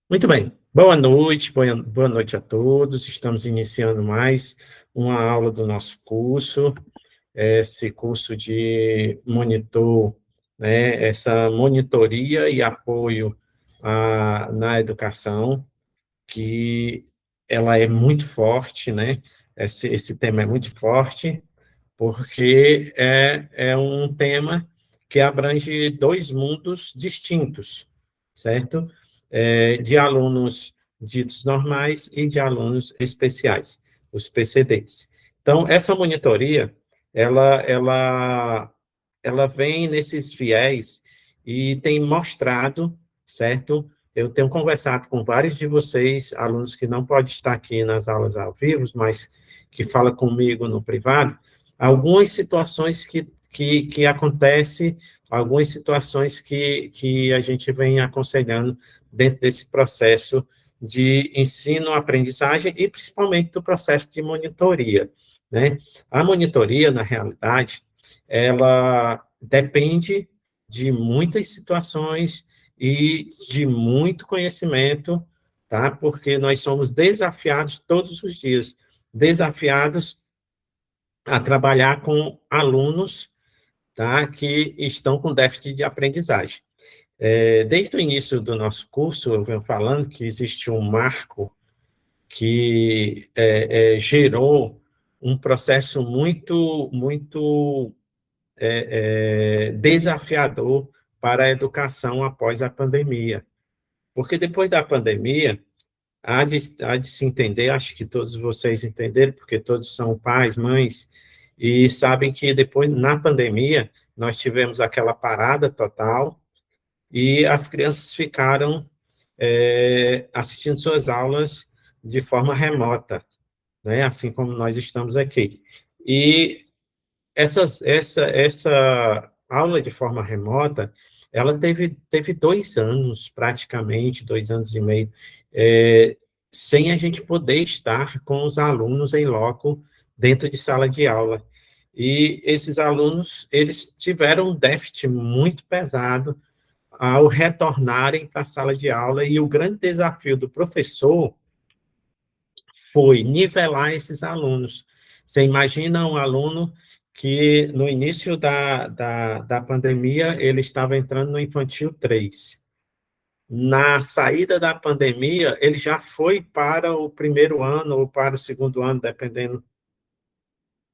Muito bem. Boa noite a todos. Estamos iniciando mais uma aula do nosso curso, esse curso de monitor, né, essa monitoria e apoio na educação, que ela é muito forte, né? Esse tema é muito forte, porque é um tema que abrange dois mundos distintos, certo? De alunos ditos normais e de alunos especiais, os PCDs. Então, essa monitoria, ela, ela, ela vem nesses viés e tem mostrado, certo? Eu tenho conversado com vários de vocês, alunos que não podem estar aqui nas aulas ao vivo, mas que falam comigo no privado, algumas situações que acontecem, algumas situações que a gente vem aconselhando dentro desse processo de ensino-aprendizagem e principalmente do processo de monitoria, né? A monitoria, na realidade, ela depende de muitas situações e de muito conhecimento, tá? Porque nós somos desafiados todos os dias, desafiados a trabalhar com alunos, tá, que estão com déficit de aprendizagem. Desde o início do nosso curso, eu venho falando que existe um marco que gerou um processo muito desafiador para a educação após a pandemia. Porque depois da pandemia, há de se entender, acho que todos vocês entenderam, porque todos são pais, mães, e sabem que depois, na pandemia, nós tivemos aquela parada total e as crianças ficaram assistindo suas aulas de forma remota, né? Assim como nós estamos aqui. E essa aula de forma remota, ela teve 2 anos, praticamente, 2 anos e meio, é, sem a gente poder estar com os alunos em loco dentro de sala de aula. E esses alunos, eles tiveram um déficit muito pesado ao retornarem para a sala de aula, e o grande desafio do professor foi nivelar esses alunos. Você imagina um aluno que, no início da pandemia, ele estava entrando no infantil 3. Na saída da pandemia, ele já foi para o primeiro ano ou para o segundo ano, dependendo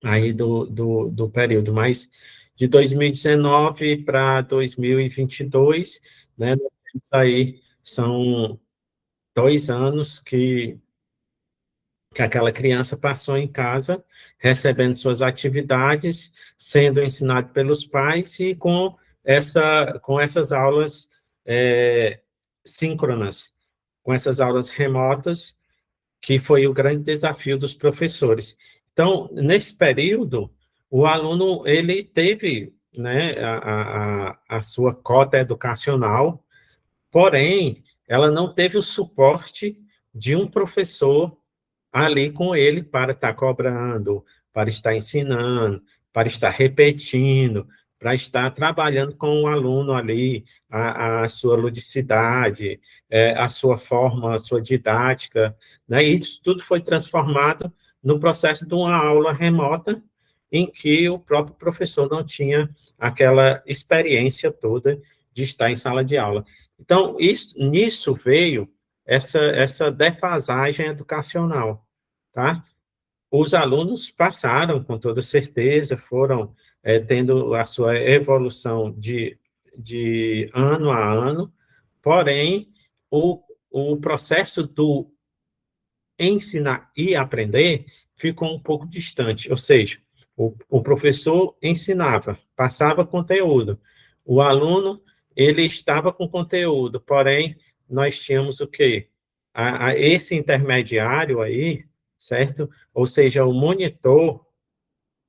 aí do período, mas de 2019 para 2022, né, nós temos aí, são 2 anos que aquela criança passou em casa, recebendo suas atividades, sendo ensinado pelos pais e com essas aulas síncronas, com essas aulas remotas, que foi o grande desafio dos professores. Então, nesse período, o aluno, ele teve, né, a sua cota educacional, porém, ela não teve o suporte de um professor ali com ele para estar cobrando, para estar ensinando, para estar repetindo, para estar trabalhando com o aluno ali, a sua ludicidade, a sua forma, a sua didática, né? E isso tudo foi transformado no processo de uma aula remota, em que o próprio professor não tinha aquela experiência toda de estar em sala de aula. Então, nisso veio essa defasagem educacional, tá? Os alunos passaram, com toda certeza, foram tendo a sua evolução de ano a ano, porém, o processo do ensinar e aprender ficou um pouco distante, ou seja, o professor ensinava, passava conteúdo, o aluno, ele estava com conteúdo, porém, nós tínhamos o quê? Esse intermediário aí, certo? Ou seja, o monitor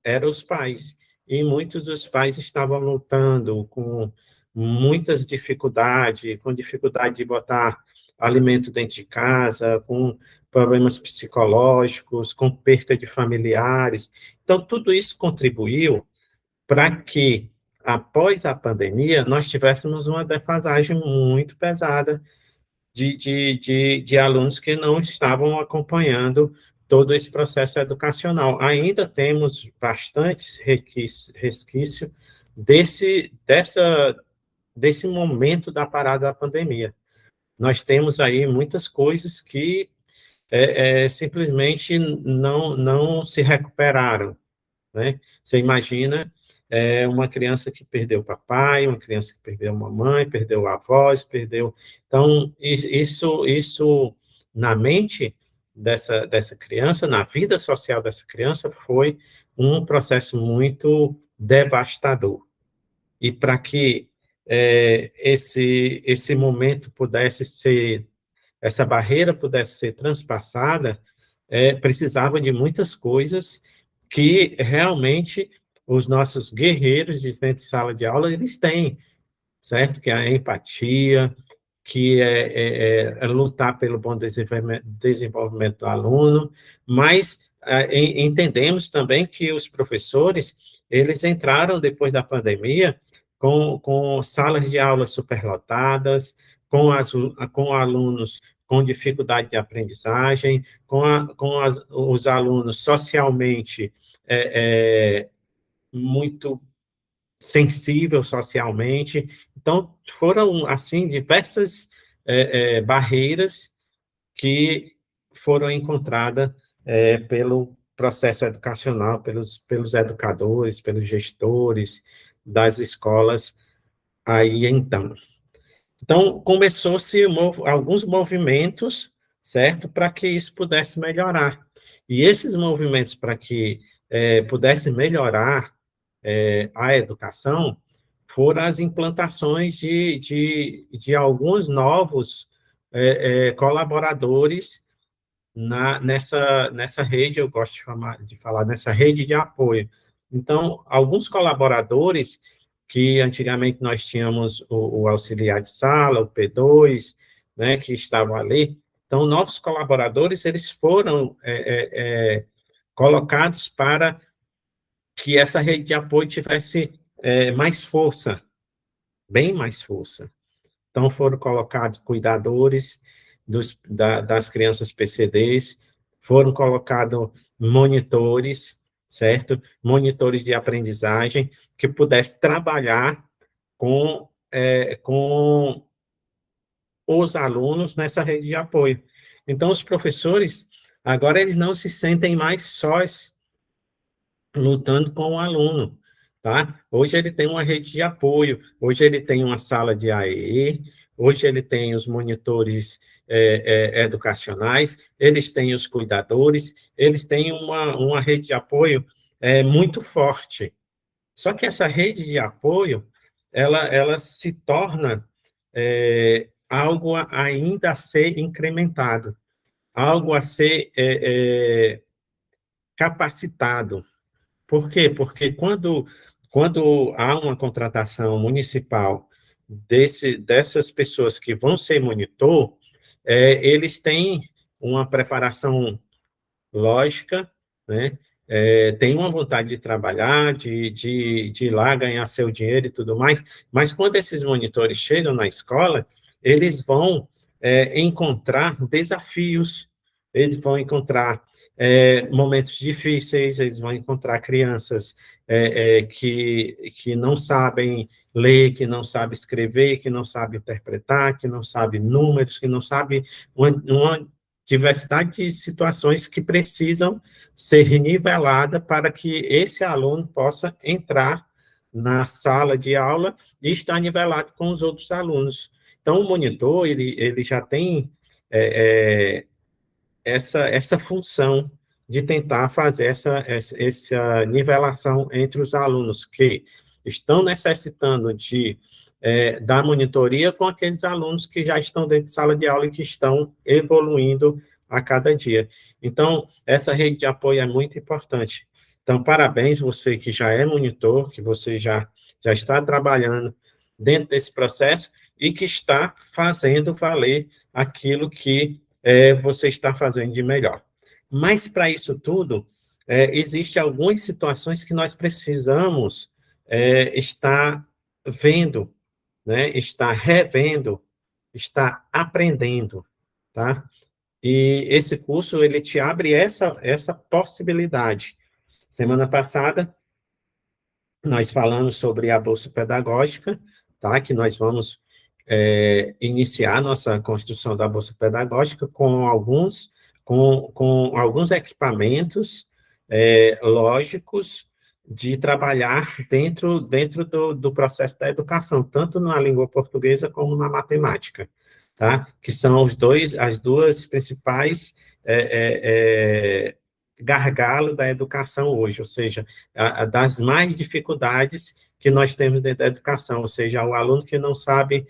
eram os pais, e muitos dos pais estavam lutando com muitas dificuldades, com dificuldade de botar alimento dentro de casa, com problemas psicológicos, com perca de familiares. Então, tudo isso contribuiu para que, após a pandemia, nós tivéssemos uma defasagem muito pesada de alunos que não estavam acompanhando todo esse processo educacional. Ainda temos bastante resquício desse momento da parada da pandemia. Nós temos aí muitas coisas que simplesmente não se recuperaram, né? Você imagina uma criança que perdeu o papai, uma criança que perdeu a mamãe, perdeu a avós, perdeu... Então, isso na mente dessa criança, na vida social dessa criança, foi um processo muito devastador. E para que esse momento pudesse ser, essa barreira pudesse ser transpassada, precisava de muitas coisas que realmente os nossos guerreiros de dentro de sala de aula, eles têm, certo? Que é a empatia, que é lutar pelo bom desenvolvimento do aluno, mas entendemos também que os professores, eles entraram depois da pandemia com salas de aula superlotadas, com alunos com dificuldade de aprendizagem, os alunos socialmente muito sensível socialmente. Então, foram, assim, diversas barreiras que foram encontradas pelo processo educacional, pelos educadores, pelos gestores das escolas aí então. Então, começou-se alguns movimentos, certo, para que isso pudesse melhorar. E esses movimentos para que pudesse melhorar a educação foram as implantações de alguns novos colaboradores nessa rede, eu gosto de falar nessa rede de apoio. Então, alguns colaboradores que antigamente nós tínhamos o auxiliar de sala, o P2, né, que estavam ali. Então, novos colaboradores, eles foram colocados para que essa rede de apoio tivesse mais força, bem mais força. Então, foram colocados cuidadores das crianças PCDs, foram colocados monitores, certo? Monitores de aprendizagem, que pudessem trabalhar com os alunos nessa rede de apoio. Então, os professores, agora, eles não se sentem mais sós lutando com o aluno, tá? Hoje ele tem uma rede de apoio, hoje ele tem uma sala de AEE, hoje ele tem os monitores educacionais, eles têm os cuidadores, eles têm uma rede de apoio muito forte. Só que essa rede de apoio, ela se torna algo ainda a ser incrementado, algo a ser capacitado. Por quê? Porque quando há uma contratação municipal dessas pessoas que vão ser monitor, eles têm uma preparação lógica, né? Tem uma vontade de trabalhar, de ir lá ganhar seu dinheiro e tudo mais, mas quando esses monitores chegam na escola, eles vão encontrar desafios, eles vão encontrar momentos difíceis, eles vão encontrar crianças que não sabem ler, que não sabem escrever, que não sabem interpretar, que não sabem números, que não sabem uma diversidade de situações que precisam ser niveladas para que esse aluno possa entrar na sala de aula e estar nivelado com os outros alunos. Então, o monitor, ele já tem essa função de tentar fazer essa nivelação entre os alunos que estão necessitando da monitoria com aqueles alunos que já estão dentro de sala de aula e que estão evoluindo a cada dia. Então, essa rede de apoio é muito importante. Então, parabéns você que já é monitor, que você já está trabalhando dentro desse processo e que está fazendo valer aquilo que você está fazendo de melhor. Mas, para isso tudo, existem algumas situações que nós precisamos estar vendo, né, estar revendo está aprendendo, tá? E esse curso, ele te abre essa possibilidade. Semana passada, nós falamos sobre a Bolsa Pedagógica, tá? Que nós vamos iniciar nossa construção da Bolsa Pedagógica com alguns equipamentos lógicos de trabalhar dentro do processo da educação, tanto na língua portuguesa como na matemática, tá? Que são as duas principais gargalo da educação hoje, ou seja, das mais dificuldades que nós temos dentro da educação, ou seja, o aluno que não sabe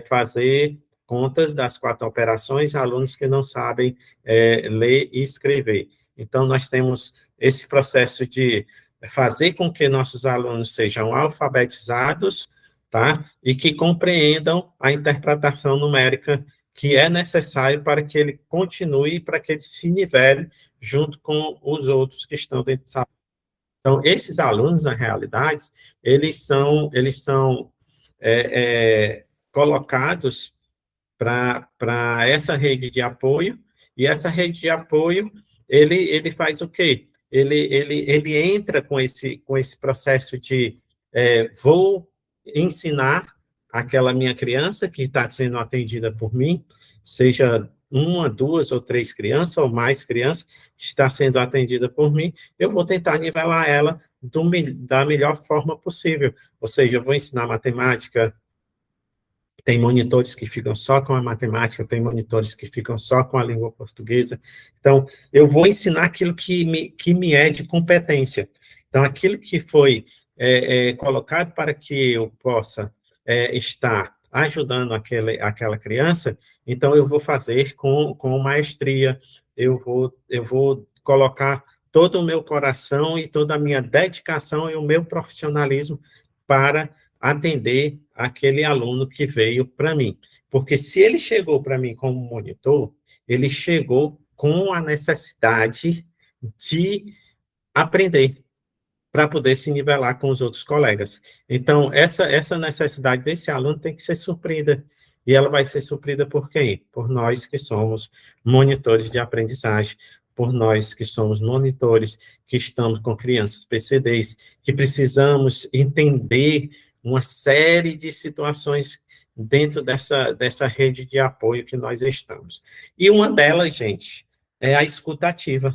fazer contas das 4 operações, alunos que não sabem ler e escrever. Então, nós temos esse processo de fazer com que nossos alunos sejam alfabetizados, tá? E que compreendam a interpretação numérica que é necessário para que ele continue, para que ele se nivele junto com os outros que estão dentro de sala. Então, esses alunos, na realidade, eles são colocados para essa rede de apoio, e essa rede de apoio, ele faz o quê? Ele entra com esse processo de vou ensinar aquela minha criança que está sendo atendida por mim, seja uma, duas ou três crianças, ou mais crianças, que está sendo atendida por mim, eu vou tentar nivelar ela da melhor forma possível. Ou seja, eu vou ensinar matemática, tem monitores que ficam só com a matemática, tem monitores que ficam só com a língua portuguesa. Então, eu vou ensinar aquilo que me é de competência. Então, aquilo que foi colocado para que eu possa estar ajudando aquela criança, então eu vou fazer com maestria, eu vou colocar todo o meu coração e toda a minha dedicação e o meu profissionalismo para atender aquele aluno que veio para mim. Porque se ele chegou para mim como monitor, ele chegou com a necessidade de aprender para poder se nivelar com os outros colegas. Então, essa necessidade desse aluno tem que ser suprida. E ela vai ser suprida por quem? Por nós que somos monitores de aprendizagem, por nós que somos monitores que estamos com crianças PCDs, que precisamos entender uma série de situações dentro dessa rede de apoio que nós estamos. E uma delas, gente, é a escutativa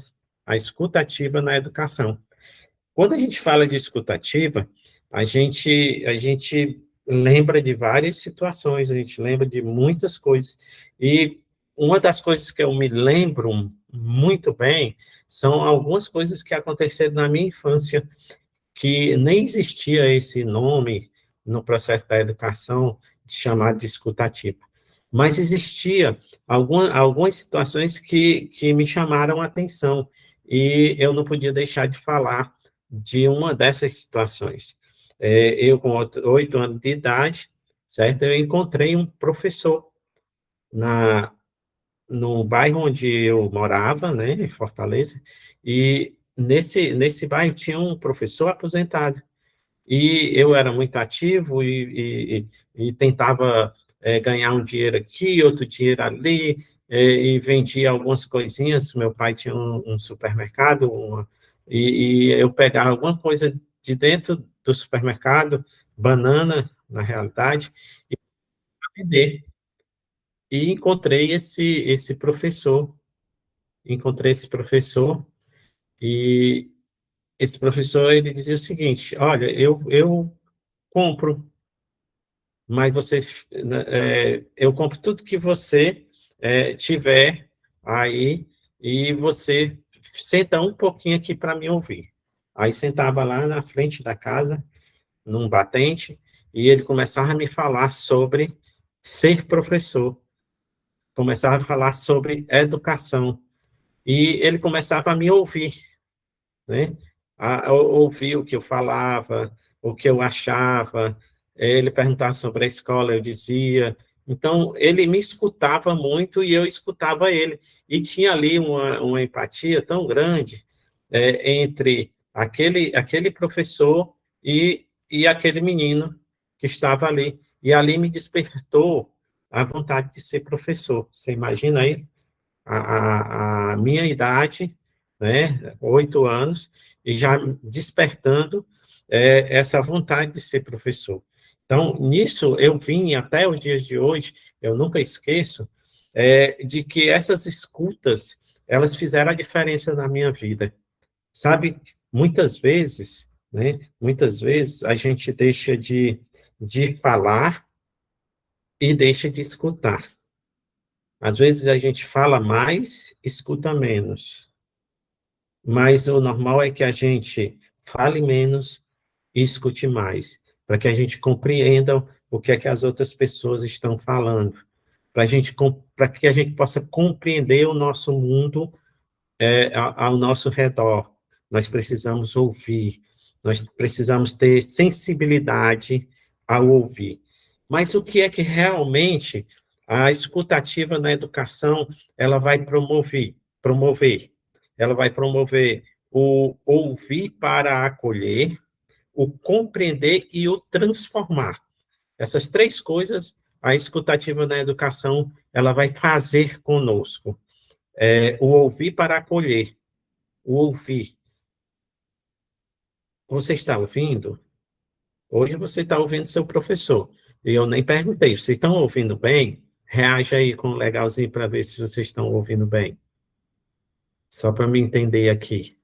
na educação. Quando a gente fala de escutativa, a gente lembra de várias situações, a gente lembra de muitas coisas. E uma das coisas que eu me lembro muito bem são algumas coisas que aconteceram na minha infância, que nem existia esse nome no processo da educação chamado de escutativa. Mas existia algumas situações que me chamaram a atenção, e eu não podia deixar de falar de uma dessas situações. Eu, com 8 anos de idade, certo? Eu encontrei um professor no bairro onde eu morava, né, em Fortaleza, e nesse bairro tinha um professor aposentado, e eu era muito ativo e tentava ganhar um dinheiro aqui, outro dinheiro ali, e vendia algumas coisinhas. Meu pai tinha um supermercado, e eu pegava alguma coisa de dentro do supermercado, banana, na realidade, e vender. E encontrei esse professor, e esse professor, ele dizia o seguinte: olha, eu compro, mas eu compro tudo que você tiver aí, e você senta um pouquinho aqui para me ouvir. Aí sentava lá na frente da casa, num batente, e ele começava a me falar sobre ser professor, começava a falar sobre educação, e ele começava a me ouvir, né? A ouvir o que eu falava, o que eu achava. Ele perguntava sobre a escola, eu dizia. Então, ele me escutava muito e eu escutava ele. E tinha ali uma empatia tão grande entre aquele professor e aquele menino que estava ali. E ali me despertou a vontade de ser professor. Você imagina aí a minha idade, né, 8 anos, e já despertando essa vontade de ser professor. Então, nisso, eu vim até os dias de hoje, eu nunca esqueço, de que essas escutas, elas fizeram a diferença na minha vida. Sabe, muitas vezes a gente deixa de falar e deixa de escutar. Às vezes a gente fala mais, escuta menos. Mas o normal é que a gente fale menos e escute mais, para que a gente compreenda o que é que as outras pessoas estão falando, para que a gente possa compreender o nosso mundo ao nosso redor. Nós precisamos ouvir, nós precisamos ter sensibilidade ao ouvir. Mas o que é que realmente a escutativa na educação ela vai promover? Ela vai promover o ouvir para acolher, o compreender e o transformar. Essas três coisas a escutativa na educação ela vai fazer conosco. O ouvir para acolher, o ouvir. Você está ouvindo? Hoje você está ouvindo seu professor. E eu nem perguntei, vocês estão ouvindo bem? Reaja aí com um legalzinho para ver se vocês estão ouvindo bem. Só para me entender aqui.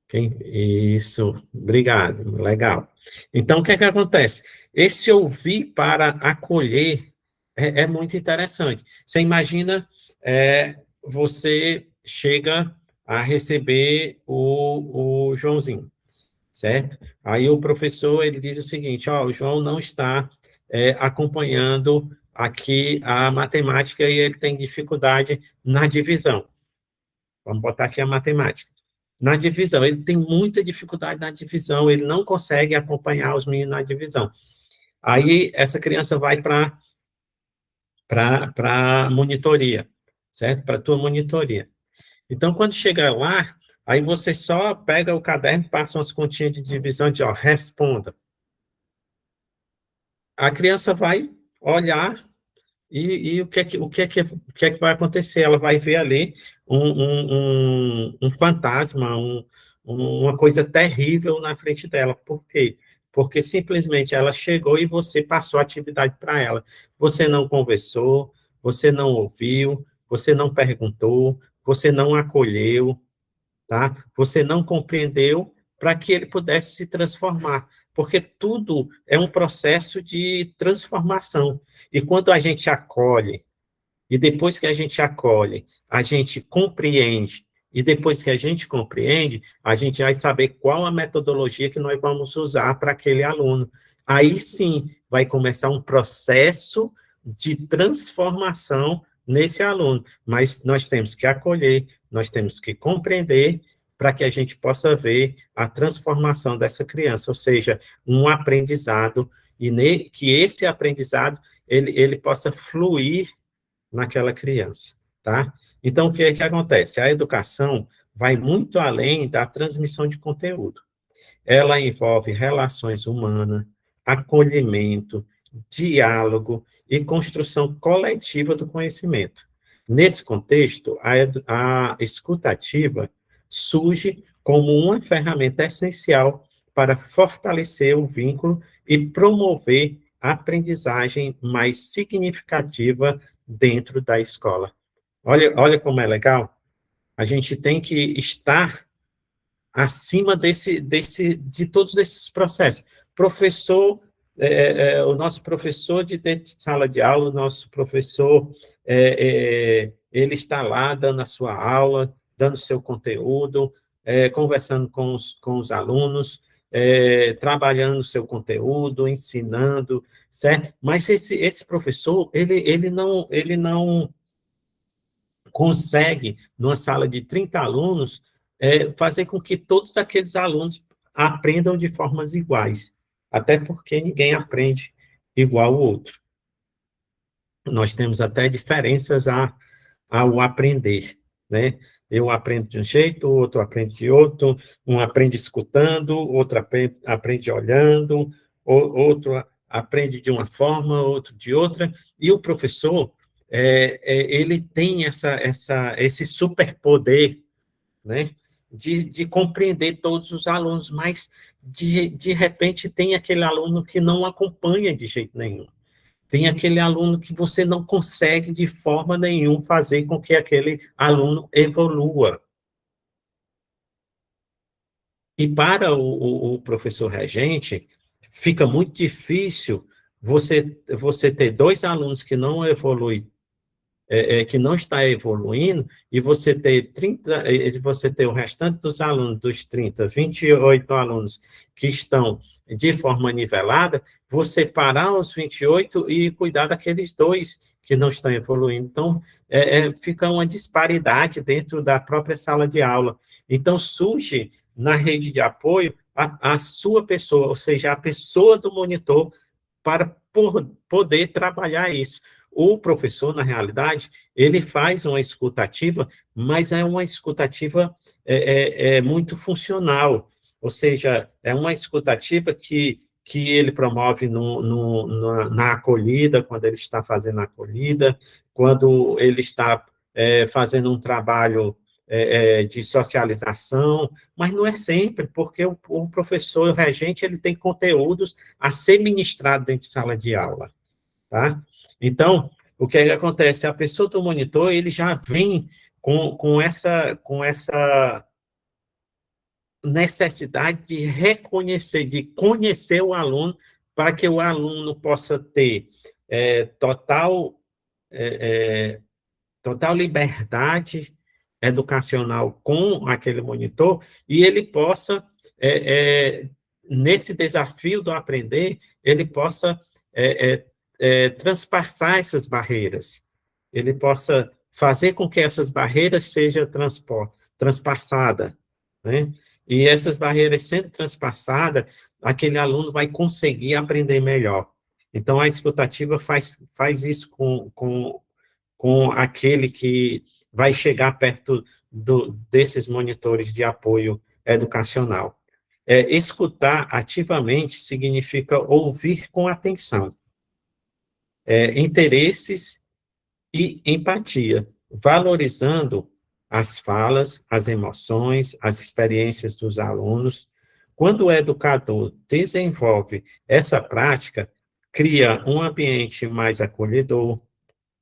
Ok? Isso, obrigado, legal. Então, o que é que acontece? Esse ouvir para acolher é muito interessante. Você imagina, você chega a receber o Joãozinho, certo? Aí o professor, ele diz o seguinte, ó, o João não está acompanhando aqui a matemática e ele tem dificuldade na divisão. Vamos botar aqui a matemática. Na divisão, ele tem muita dificuldade na divisão, ele não consegue acompanhar os meninos na divisão. Aí, essa criança vai para a monitoria, certo? Para a tua monitoria. Então, quando chega lá, aí você só pega o caderno, passa umas continhas de divisão e diz, ó, responda. A criança vai olhar e o que é que vai acontecer? Ela vai ver ali um fantasma, uma coisa terrível na frente dela. Por quê? Porque simplesmente ela chegou e você passou a atividade para ela. Você não conversou, você não ouviu, você não perguntou, você não acolheu, tá? Você não compreendeu para que ele pudesse se transformar, porque tudo é um processo de transformação. E quando a gente acolhe, e depois que a gente acolhe, a gente compreende, e depois que a gente compreende, a gente vai saber qual a metodologia que nós vamos usar para aquele aluno. Aí sim vai começar um processo de transformação nesse aluno, mas nós temos que acolher, nós temos que compreender para que a gente possa ver a transformação dessa criança, ou seja, um aprendizado, e que esse aprendizado ele possa fluir naquela criança, tá? Então, o que é que acontece? A educação vai muito além da transmissão de conteúdo. Ela envolve relações humanas, acolhimento, diálogo e construção coletiva do conhecimento. Nesse contexto, a escutativa surge como uma ferramenta essencial para fortalecer o vínculo e promover a aprendizagem mais significativa dentro da escola. Olha como é legal. A gente tem que estar acima de todos esses processos. Professor, o nosso professor de dentro de sala de aula, o nosso professor, ele está lá dando a sua aula, dando seu conteúdo, conversando com os alunos, trabalhando o seu conteúdo, ensinando, certo? Mas esse professor, ele não consegue, numa sala de 30 alunos, fazer com que todos aqueles alunos aprendam de formas iguais, até porque ninguém aprende igual ao outro. Nós temos até diferenças ao aprender, né? Eu aprendo de um jeito, o outro aprende de outro, um aprende escutando, outro aprende olhando, outro aprende de uma forma, outro de outra, e o professor, ele tem esse superpoder, né, de compreender todos os alunos, mas, de repente, tem aquele aluno que não acompanha de jeito nenhum. Tem aquele aluno que você não consegue, de forma nenhuma, fazer com que aquele aluno evolua. E para o professor regente, fica muito difícil você ter dois alunos que não evoluem, que não está evoluindo, e você ter 30, você ter o restante dos alunos, dos 30, 28 alunos que estão de forma nivelada, você parar os 28 e cuidar daqueles dois que não estão evoluindo. Então, fica uma disparidade dentro da própria sala de aula. Então, surge na rede de apoio a sua pessoa, ou seja, a pessoa do monitor, para poder trabalhar isso. O professor, na realidade, ele faz uma escutativa, mas é uma escutativa muito funcional, ou seja, é uma escutativa que ele promove na acolhida, quando ele está fazendo a acolhida, quando ele está fazendo um trabalho de socialização, mas não é sempre, porque o professor, o regente, ele tem conteúdos a ser ministrado dentro de sala de aula. Tá? Então, o que acontece? A pessoa do monitor, ele já vem com essa necessidade de reconhecer, de conhecer o aluno, para que o aluno possa ter total liberdade educacional com aquele monitor, e ele possa, nesse desafio do aprender, ele possa transpassar essas barreiras, ele possa fazer com que essas barreiras sejam transpassadas, né? E essas barreiras sendo transpassadas, aquele aluno vai conseguir aprender melhor. Então, a escutativa faz isso com aquele que vai chegar perto desses monitores de apoio educacional. Escutar ativamente significa ouvir com atenção, interesses e empatia, valorizando as falas, as emoções, as experiências dos alunos. Quando o educador desenvolve essa prática, cria um ambiente mais acolhedor,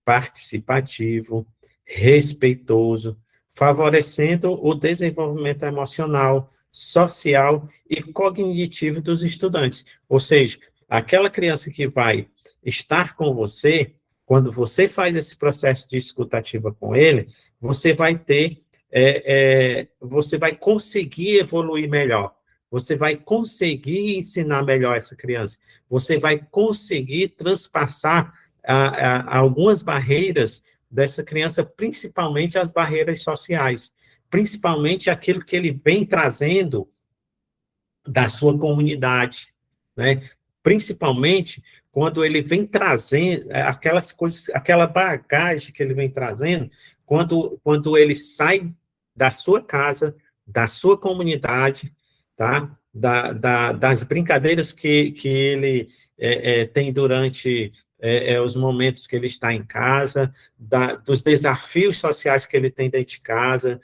participativo, respeitoso, favorecendo o desenvolvimento emocional, social e cognitivo dos estudantes. Ou seja, aquela criança que vai estar com você, quando você faz esse processo de escutativa com ele, você vai ter, você vai conseguir evoluir melhor, você vai conseguir ensinar melhor essa criança, você vai conseguir transpassar algumas barreiras dessa criança, principalmente as barreiras sociais, principalmente aquilo que ele vem trazendo da sua comunidade, né? Principalmente quando ele vem trazendo aquelas coisas, aquela bagagem que ele vem trazendo, quando ele sai da sua casa, da sua comunidade, tá? Das brincadeiras que ele tem durante os momentos que ele está em casa, dos desafios sociais que ele tem dentro de casa,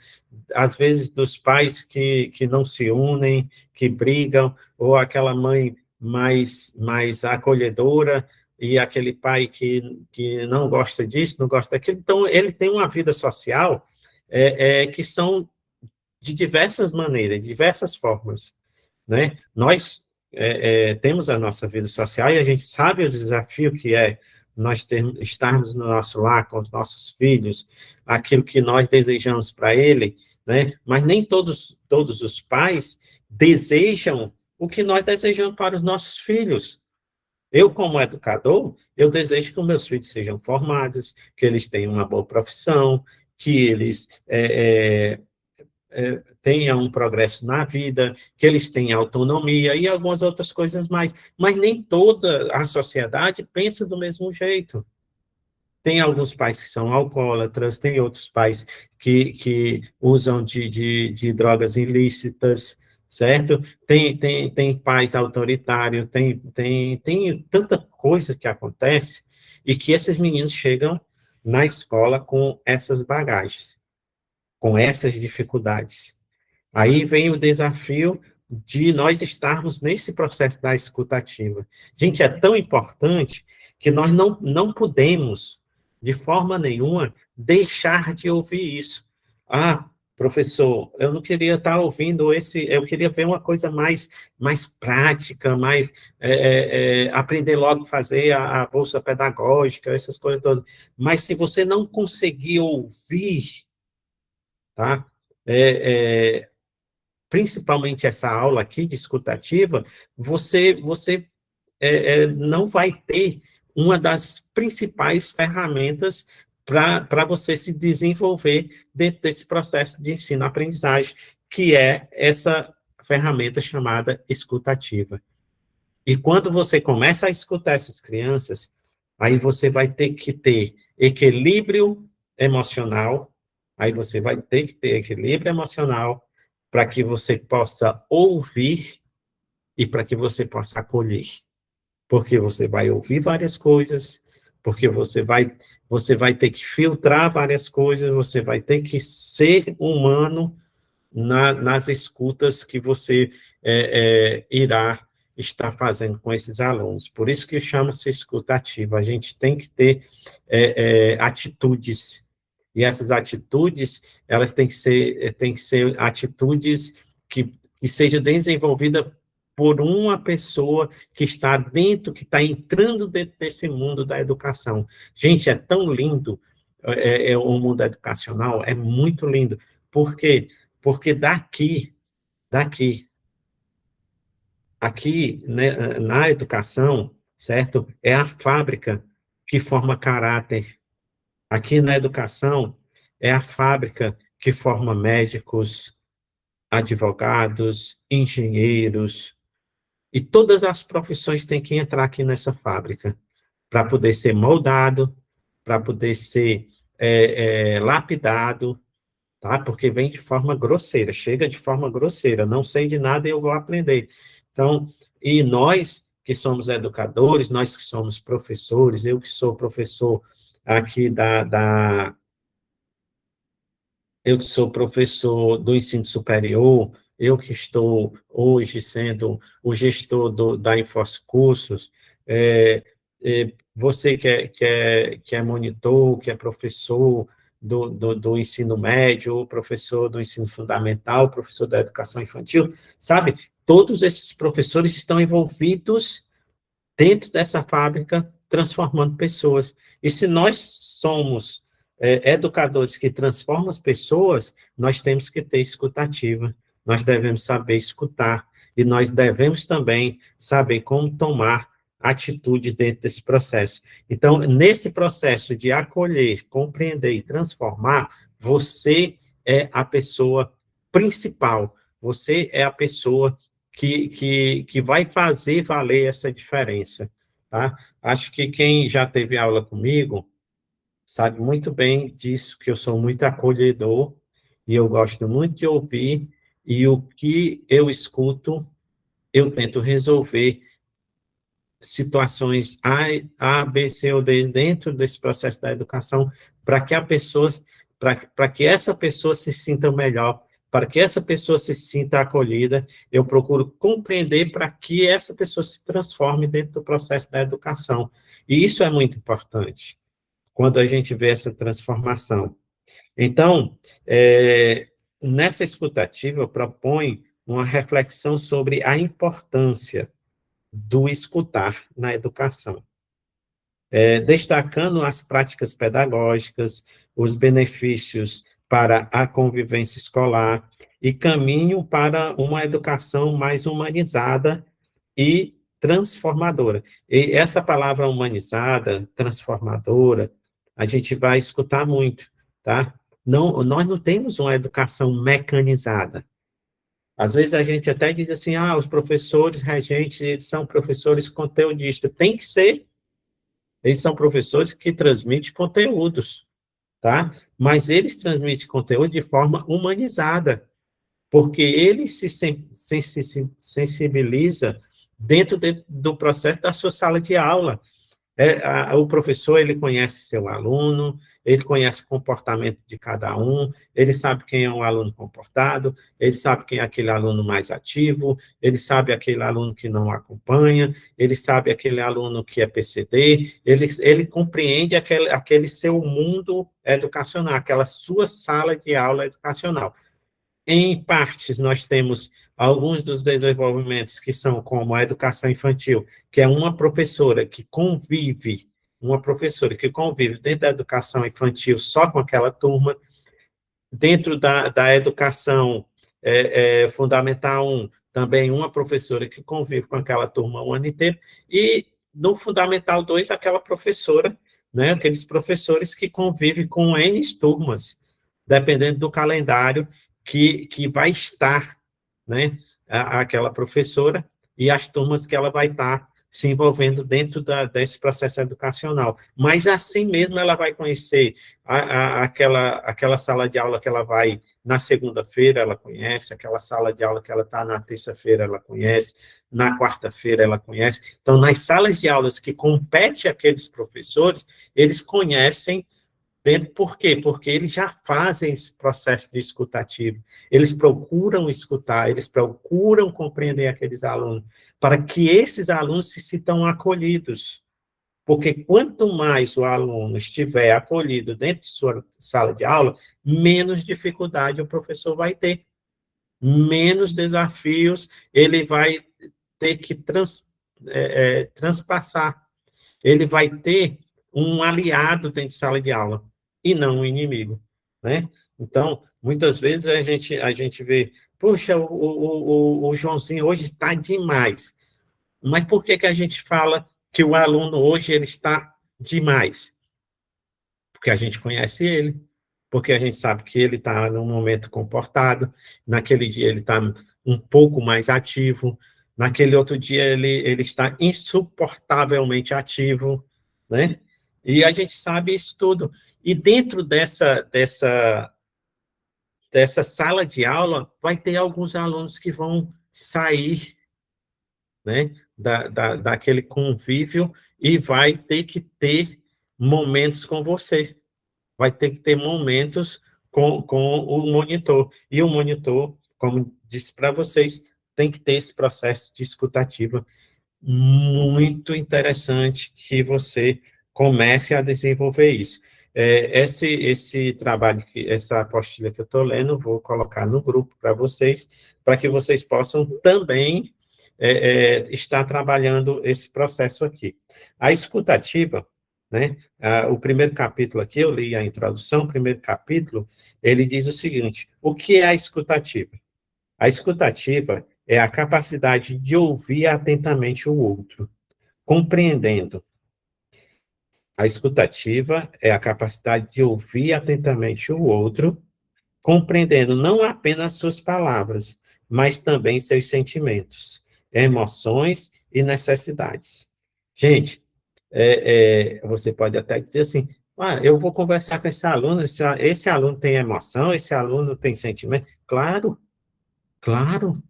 às vezes dos pais que não se unem, que brigam, ou aquela mãe mais acolhedora, e aquele pai que não gosta disso, não gosta daquilo. Então, ele tem uma vida social que são de diversas maneiras, de diversas formas, né? Nós temos a nossa vida social e a gente sabe o desafio que é nós estarmos no nosso lar com os nossos filhos, aquilo que nós desejamos para ele, né? Mas nem todos os pais desejam o que nós desejamos para os nossos filhos. Eu, como educador, eu desejo que os meus filhos sejam formados, que eles tenham uma boa profissão, que eles tenham um progresso na vida, que eles tenham autonomia e algumas outras coisas mais. Mas nem toda a sociedade pensa do mesmo jeito. Tem alguns pais que são alcoólatras, tem outros pais que usam de drogas ilícitas, certo? Tem pais autoritários, tem tanta coisa que acontece, e que esses meninos chegam na escola com essas bagagens, com essas dificuldades. Aí vem o desafio de nós estarmos nesse processo da escutativa. Gente, é tão importante que nós não podemos, de forma nenhuma, deixar de ouvir isso. Ah, professor, eu não queria estar ouvindo eu queria ver uma coisa mais prática, aprender logo a fazer a bolsa pedagógica, essas coisas todas. Mas se você não conseguir ouvir, tá? Principalmente essa aula aqui de escutativa, você não vai ter uma das principais ferramentas para você se desenvolver dentro desse processo de ensino-aprendizagem, que é essa ferramenta chamada escutativa. E quando você começa a escutar essas crianças, aí você vai ter que ter equilíbrio emocional, aí você vai ter que ter equilíbrio emocional para que você possa ouvir e para que você possa acolher. Porque você vai ouvir várias coisas, porque você vai ter que filtrar várias coisas, você vai ter que ser humano nas escutas que você irá estar fazendo com esses alunos. Por isso que chama-se escuta ativa. A gente tem que ter atitudes, e essas atitudes, elas têm que ser atitudes que sejam desenvolvidas por uma pessoa que está dentro, que está entrando dentro desse mundo da educação. Gente, é tão lindo, o mundo educacional, é muito lindo. Por quê? Porque daqui, aqui, né, na educação, certo? É a fábrica que forma caráter. Aqui na educação, é a fábrica que forma médicos, advogados, engenheiros, e todas as profissões têm que entrar aqui nessa fábrica, para poder ser moldado, para poder ser lapidado, tá? Porque vem de forma grosseira, chega de forma grosseira, não sei de nada e eu vou aprender. Então, e nós que somos educadores, nós que somos professores, eu que sou professor aqui eu que sou professor do ensino superior, eu que estou hoje sendo o gestor da Enforce Cursos, você que é monitor, que é professor do ensino médio, ou professor do ensino fundamental, professor da educação infantil, sabe? Todos esses professores estão envolvidos dentro dessa fábrica, transformando pessoas. E se nós somos educadores que transformam as pessoas, nós temos que ter escutativa, nós devemos saber escutar, e nós devemos também saber como tomar atitude dentro desse processo. Então, nesse processo de acolher, compreender e transformar, você é a pessoa principal, você é a pessoa que vai fazer valer essa diferença, tá? Acho que quem já teve aula comigo sabe muito bem disso, que eu sou muito acolhedor e eu gosto muito de ouvir, e o que eu escuto, eu tento resolver situações A, B, C ou D dentro desse processo da educação para que para que essa pessoa se sinta melhor, para que essa pessoa se sinta acolhida, eu procuro compreender para que essa pessoa se transforme dentro do processo da educação. E isso é muito importante, quando a gente vê essa transformação. Então, nessa escutativa, eu proponho uma reflexão sobre a importância do escutar na educação, destacando as práticas pedagógicas, os benefícios para a convivência escolar e caminho para uma educação mais humanizada e transformadora. E essa palavra humanizada, transformadora, a gente vai escutar muito, tá? Não, nós não temos uma educação mecanizada. Às vezes a gente até diz assim, os professores regentes, eles são professores conteudistas. Tem que ser, eles são professores que transmitem conteúdos, tá? Mas eles transmitem conteúdo de forma humanizada, porque ele se sensibiliza dentro do processo da sua sala de aula. O professor, ele conhece seu aluno, ele conhece o comportamento de cada um, ele sabe quem é um aluno comportado, ele sabe quem é aquele aluno mais ativo, ele sabe aquele aluno que não acompanha, ele sabe aquele aluno que é PCD, ele compreende aquele seu mundo educacional, aquela sua sala de aula educacional. Em partes, nós temos alguns dos desenvolvimentos que são como a educação infantil, que é uma professora que convive dentro da educação infantil só com aquela turma, dentro da educação fundamental 1, também uma professora que convive com aquela turma o ano inteiro, e no fundamental 2, aquela professora, né, aqueles professores que convivem com N turmas, dependendo do calendário que vai estar, né, aquela professora e as turmas que ela vai estar se envolvendo dentro desse processo educacional. Mas, assim mesmo, ela vai conhecer aquela sala de aula que ela vai na segunda-feira, ela conhece, aquela sala de aula que ela está na terça-feira, ela conhece, na quarta-feira, ela conhece. Então, nas salas de aulas que competem aqueles professores, eles conhecem. Por quê? Porque eles já fazem esse processo de escutativo, eles procuram escutar, eles procuram compreender aqueles alunos, para que esses alunos se sintam acolhidos. Porque quanto mais o aluno estiver acolhido dentro de sua sala de aula, menos dificuldade o professor vai ter, menos desafios ele vai ter que transpassar. Ele vai ter um aliado dentro de sala de aula, e não um inimigo, né? Então, muitas vezes a gente vê, puxa, o Joãozinho hoje está demais. Mas por que a gente fala que o aluno hoje ele está demais? Porque a gente conhece ele, porque a gente sabe que ele está num momento comportado, naquele dia ele está um pouco mais ativo, naquele outro dia ele está insuportavelmente ativo, né? E a gente sabe isso tudo. E dentro dessa sala de aula, vai ter alguns alunos que vão sair, né, daquele convívio e vai ter que ter momentos com você, vai ter que ter momentos com o monitor. E o monitor, como disse para vocês, tem que ter esse processo de escutativa muito interessante que você comece a desenvolver isso. Esse trabalho, essa apostila que eu estou lendo, vou colocar no grupo para vocês, para que vocês possam também estar trabalhando esse processo aqui. A escutativa, né, o primeiro capítulo aqui, eu li a introdução, o primeiro capítulo, ele diz o seguinte: o que é a escutativa? A escutativa é a capacidade de ouvir atentamente o outro, compreendendo. A escutativa é a capacidade de ouvir atentamente o outro, compreendendo não apenas suas palavras, mas também seus sentimentos, emoções e necessidades. Gente, você pode até dizer assim, eu vou conversar com esse aluno, esse aluno tem emoção, esse aluno tem sentimento. Claro, claro,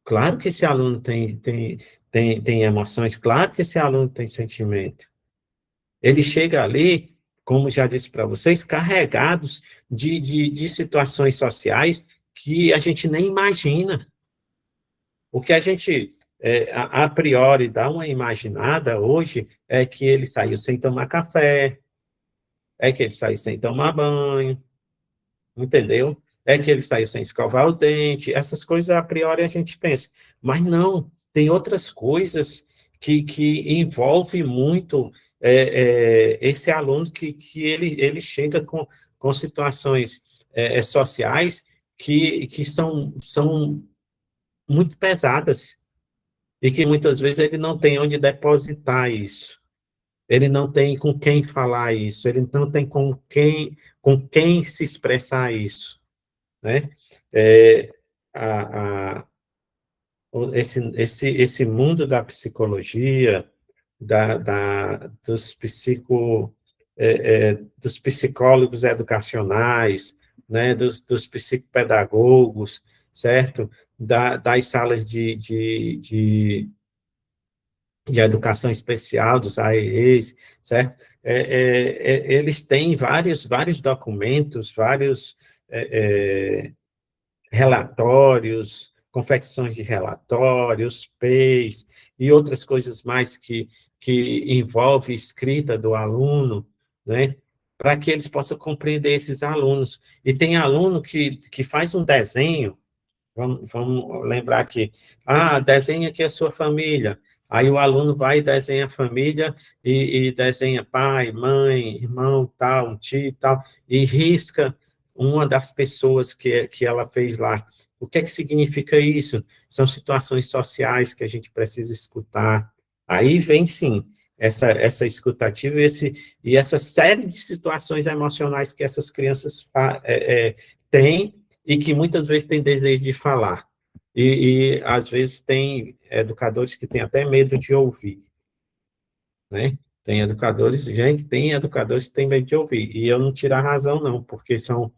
claro que esse aluno tem emoções, claro que esse aluno tem sentimento. Ele chega ali, como já disse para vocês, carregados de situações sociais que a gente nem imagina. O que a gente, a priori, dá uma imaginada hoje é que ele saiu sem tomar café, é que ele saiu sem tomar banho, entendeu? É que ele saiu sem escovar o dente, essas coisas a priori a gente pensa. Mas não, tem outras coisas que envolvem muito esse aluno que ele chega com situações sociais que são muito pesadas e que muitas vezes ele não tem onde depositar isso. Ele não tem com quem falar isso, ele não tem com quem se expressar isso, né? É, a, a, esse mundo da psicologia, dos psicólogos educacionais, né, dos psicopedagogos, certo? Das salas de educação especial, dos AEEs, certo? Eles têm vários documentos, vários relatórios, confecções de relatórios, PEIs e outras coisas mais que envolve escrita do aluno, né? Para que eles possam compreender esses alunos. E tem aluno que faz um desenho. Vamos lembrar aqui. Desenha aqui a sua família. Aí o aluno vai e desenha a família e desenha pai, mãe, irmão, tal, um tio, tal, e risca uma das pessoas que ela fez lá. O que é que significa isso? São situações sociais que a gente precisa escutar. Aí vem, sim, essa escutativa e essa série de situações emocionais que essas crianças têm e que muitas vezes têm desejo de falar. Às vezes, tem educadores que têm até medo de ouvir, né? Tem educadores que têm medo de ouvir, e eu não tiro a razão, não, porque são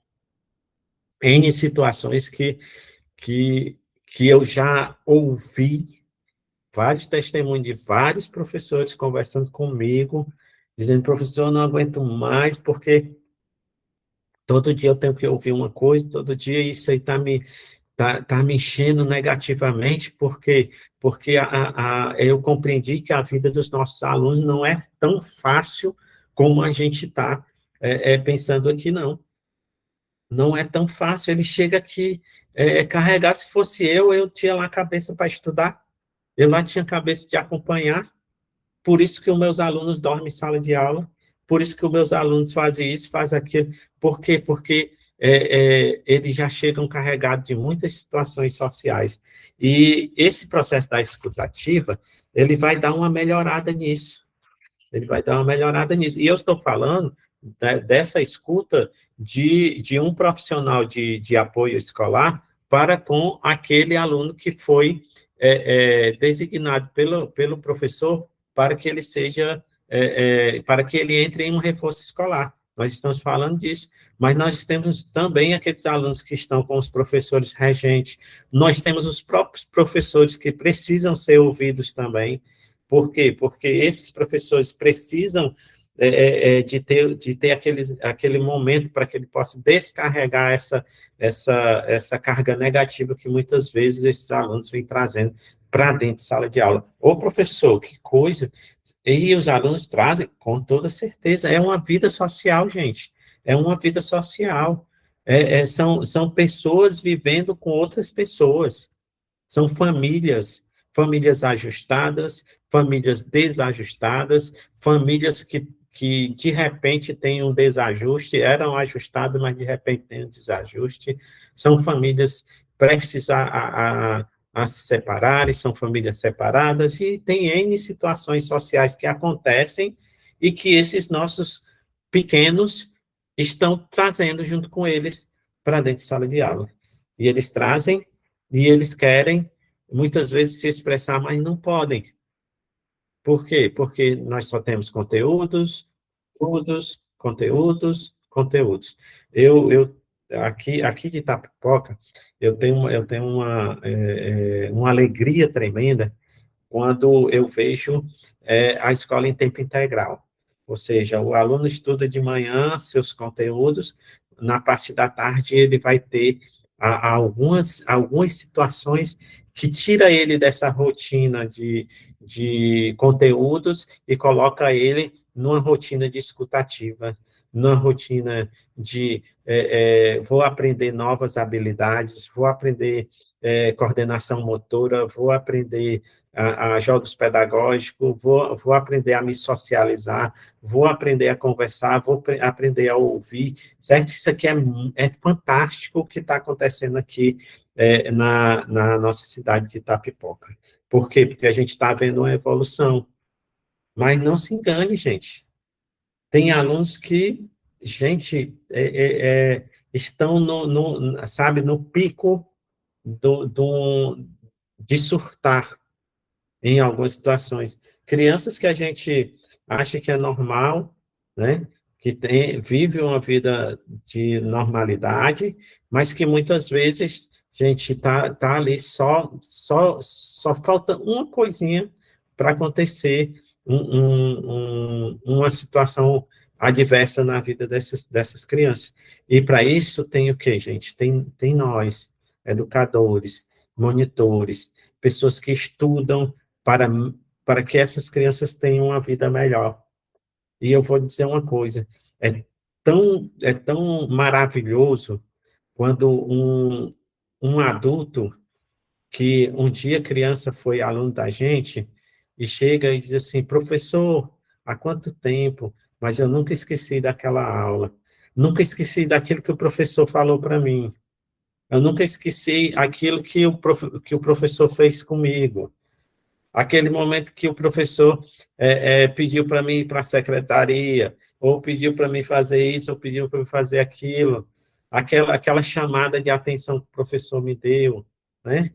N situações que, que eu já ouvi, vários testemunhos de vários professores conversando comigo, dizendo, professor, eu não aguento mais, porque todo dia eu tenho que ouvir uma coisa, todo dia isso aí está tá mexendo negativamente, porque eu compreendi que a vida dos nossos alunos não é tão fácil como a gente está pensando aqui, não. Não é tão fácil. Ele chega aqui carregado. Se fosse eu tinha lá a cabeça para estudar, eu lá tinha cabeça de acompanhar. Por isso que os meus alunos dormem em sala de aula, por isso que os meus alunos fazem isso, fazem aquilo. Por quê? Porque eles já chegam carregados de muitas situações sociais. E esse processo da escutativa, ele vai dar uma melhorada nisso. Ele vai dar uma melhorada nisso. E eu estou falando dessa escuta de um profissional de apoio escolar para com aquele aluno que foi designado pelo professor para que ele seja, para que ele entre em um reforço escolar. Nós estamos falando disso, mas nós temos também aqueles alunos que estão com os professores regentes, nós temos os próprios professores que precisam ser ouvidos também. Por quê? Porque esses professores precisam de ter aquele momento para que ele possa descarregar essa carga negativa que muitas vezes esses alunos vêm trazendo para dentro de sala de aula. Ô, professor, que coisa! E os alunos trazem, com toda certeza, é uma vida social, gente. É uma vida social. São pessoas vivendo com outras pessoas. São famílias ajustadas, famílias desajustadas, famílias que de repente têm um desajuste, eram ajustadas, mas de repente têm um desajuste. São famílias prestes a se separarem, são famílias separadas, e tem N situações sociais que acontecem e que esses nossos pequenos estão trazendo junto com eles para dentro de sala de aula. E eles trazem e eles querem, muitas vezes, se expressar, mas não podem. Por quê? Porque nós só temos conteúdos. Aqui de Itapipoca, eu tenho uma alegria tremenda quando eu vejo a escola em tempo integral. Ou seja, o aluno estuda de manhã seus conteúdos, na parte da tarde ele vai ter algumas situações que tira ele dessa rotina de conteúdos e coloca ele numa rotina de escutativa, numa rotina de vou aprender novas habilidades, vou aprender coordenação motora, vou aprender a jogos pedagógicos, vou aprender a me socializar, vou aprender a conversar, vou aprender a ouvir, certo? Isso aqui é fantástico o que está acontecendo aqui na nossa cidade de Itapipoca. Por quê? Porque a gente está vendo uma evolução. Mas não se engane, gente. Tem alunos que, gente, estão sabe, no pico de surtar em algumas situações. Crianças que a gente acha que é normal, né? vive uma vida de normalidade, mas que muitas vezes, gente, tá ali só falta uma coisinha para acontecer uma situação adversa na vida dessas crianças. E para isso tem o quê, gente? Tem nós, educadores, monitores, pessoas que estudam para, para que essas crianças tenham uma vida melhor. E eu vou dizer uma coisa, é tão maravilhoso quando um adulto que um dia criança foi aluno da gente e chega e diz assim, professor, há quanto tempo? Mas eu nunca esqueci daquela aula, nunca esqueci daquilo que o professor falou para mim, eu nunca esqueci aquilo que o professor fez comigo. Aquele momento que o professor pediu para mim ir para a secretaria, ou pediu para mim fazer isso, ou pediu para mim fazer aquilo, aquela chamada de atenção que o professor me deu, né?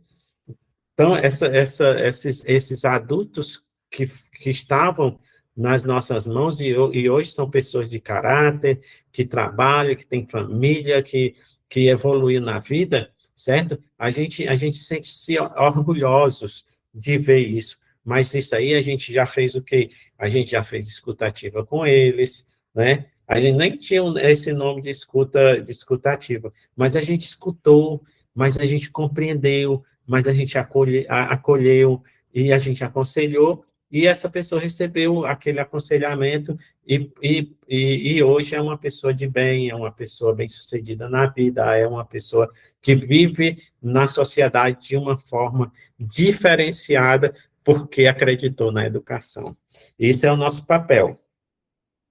Então, esses adultos que estavam nas nossas mãos e hoje são pessoas de caráter, que trabalham, que têm família, que evoluem na vida, certo? A gente sente-se orgulhosos de ver isso, mas isso aí a gente já fez o quê? A gente já fez escutativa com eles, né? A gente nem tinha esse nome de escutativa, mas a gente escutou, mas a gente compreendeu, mas a gente acolheu e a gente aconselhou, e essa pessoa recebeu aquele aconselhamento e hoje é uma pessoa de bem, é uma pessoa bem-sucedida na vida, é uma pessoa que vive na sociedade de uma forma diferenciada porque acreditou na educação. Esse é o nosso papel,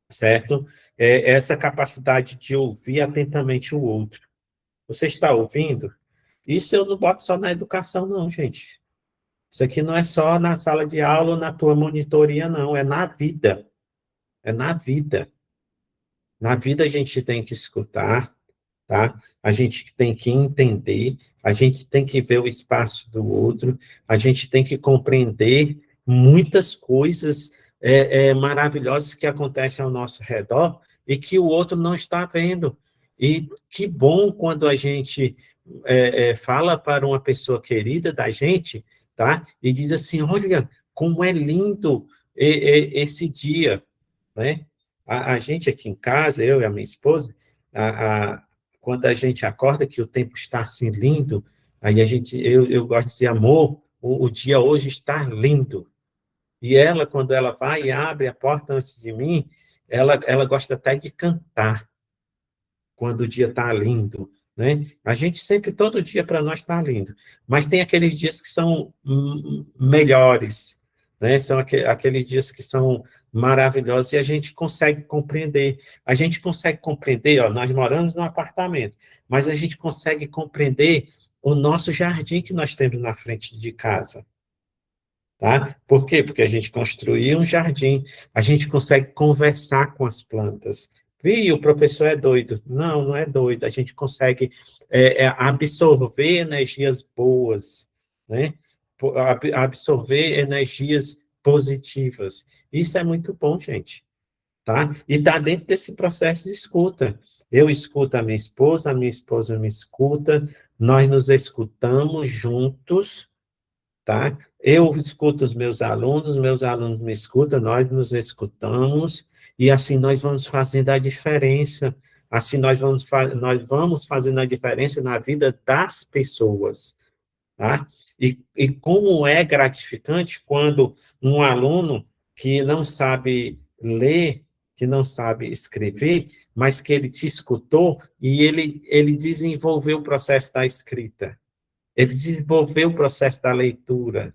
certo? É essa capacidade de ouvir atentamente o outro. Você está ouvindo? Isso eu não boto só na educação, não, gente. Isso aqui não é só na sala de aula ou na tua monitoria, não. É na vida. É na vida. Na vida a gente tem que escutar, tá? A gente tem que entender, a gente tem que ver o espaço do outro, a gente tem que compreender muitas coisas maravilhosas que acontecem ao nosso redor e que o outro não está vendo. E que bom quando a gente fala para uma pessoa querida da gente, tá? E diz assim, olha, como é lindo esse dia, né? A gente aqui em casa, eu e a minha esposa, quando a gente acorda que o tempo está assim lindo, aí eu gosto de dizer, amor, o dia hoje está lindo. E ela, quando ela vai e abre a porta antes de mim, ela gosta até de cantar quando o dia está lindo, né? A gente sempre, todo dia para nós está lindo, mas tem aqueles dias que são melhores, né? São aqueles dias que são maravilhosos e a gente consegue compreender. A gente consegue compreender, ó, nós moramos num apartamento, mas a gente consegue compreender o nosso jardim que nós temos na frente de casa. Tá? Por quê? Porque a gente construiu um jardim, a gente consegue conversar com as plantas. E o professor é doido. Não, não é doido. A gente consegue absorver energias boas, né? Absorver energias positivas. Isso é muito bom, gente. Tá? E está dentro desse processo de escuta. Eu escuto a minha esposa me escuta, nós nos escutamos juntos, tá? Eu escuto os meus alunos me escutam, nós nos escutamos, e assim nós vamos fazendo a diferença, assim nós vamos fazendo a diferença na vida das pessoas, tá? E como é gratificante quando um aluno que não sabe ler, que não sabe escrever, mas que ele te escutou e ele desenvolveu o processo da escrita, ele desenvolveu o processo da leitura.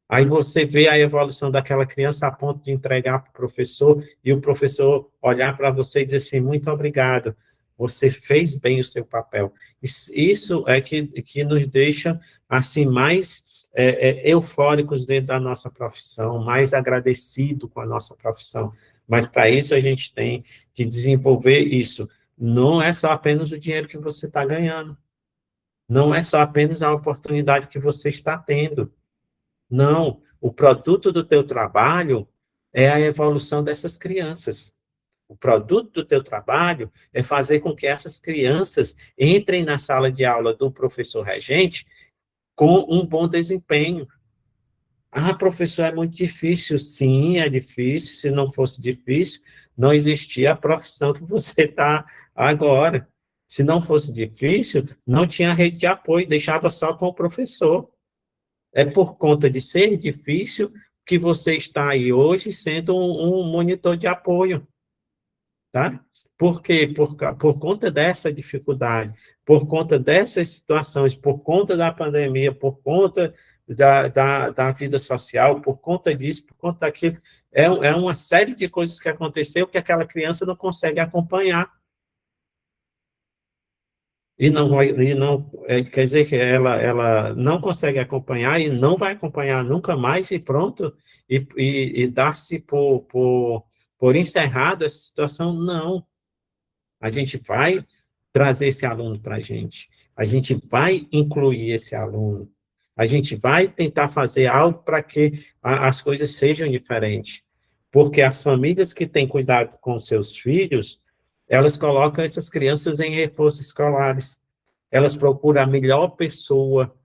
Aí você vê a evolução daquela criança a ponto de entregar para o professor e o professor olhar para você e dizer assim, muito obrigado, você fez bem o seu papel. Isso é que nos deixa assim mais eufóricos dentro da nossa profissão, mais agradecido com a nossa profissão. Mas para isso a gente tem que desenvolver isso. Não é só apenas o dinheiro que você está ganhando. Não é só apenas a oportunidade que você está tendo. Não, o produto do teu trabalho é a evolução dessas crianças. O produto do teu trabalho é fazer com que essas crianças entrem na sala de aula do professor regente com um bom desempenho. Ah, professor, é muito difícil. Sim, é difícil. Se não fosse difícil, não existia a profissão que você está agora. Se não fosse difícil, não tinha rede de apoio, deixava só com o professor. É por conta de ser difícil que você está aí hoje sendo um monitor de apoio, tá? Por quê? Por conta dessa dificuldade, por conta dessas situações, por conta da pandemia, por conta da vida social, por conta disso, por conta daquilo, é uma série de coisas que aconteceu que aquela criança não consegue acompanhar. Quer dizer que ela não consegue acompanhar e não vai acompanhar nunca mais e pronto, e dar-se por encerrado essa situação, não. A gente vai trazer esse aluno para a gente vai incluir esse aluno, a gente vai tentar fazer algo para que as coisas sejam diferentes, porque as famílias que têm cuidado com seus filhos, elas colocam essas crianças em reforços escolares, elas procuram a melhor pessoa,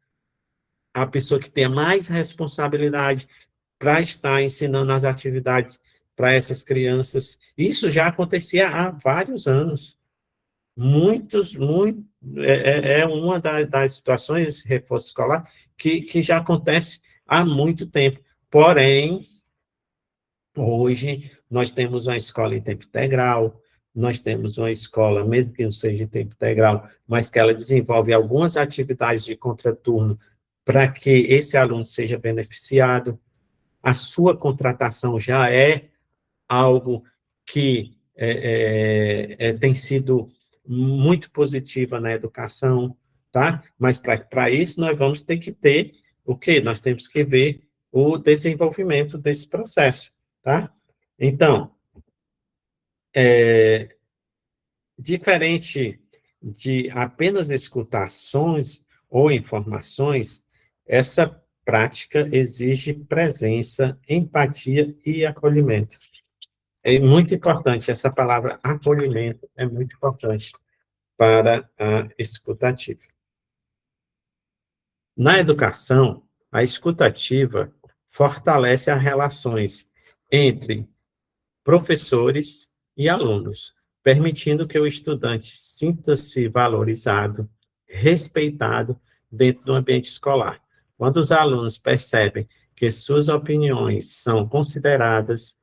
a pessoa que tenha mais responsabilidade para estar ensinando as atividades para essas crianças. Isso já acontecia há vários anos. É uma das situações, esse reforço escolar, que já acontece há muito tempo. Porém, hoje, nós temos uma escola em tempo integral, nós temos uma escola, mesmo que não seja em tempo integral, mas que ela desenvolve algumas atividades de contraturno para que esse aluno seja beneficiado. A sua contratação já é algo que tem sido muito positiva na educação, tá? Mas para isso nós vamos ter que ter o quê? Nós temos que ver o desenvolvimento desse processo, tá? Então, diferente de apenas escutar sons ou informações, essa prática exige presença, empatia e acolhimento. É muito importante, essa palavra acolhimento é muito importante para a escutativa. Na educação, a escutativa fortalece as relações entre professores e alunos, permitindo que o estudante sinta-se valorizado, respeitado dentro do ambiente escolar. Quando os alunos percebem que suas opiniões são consideradas,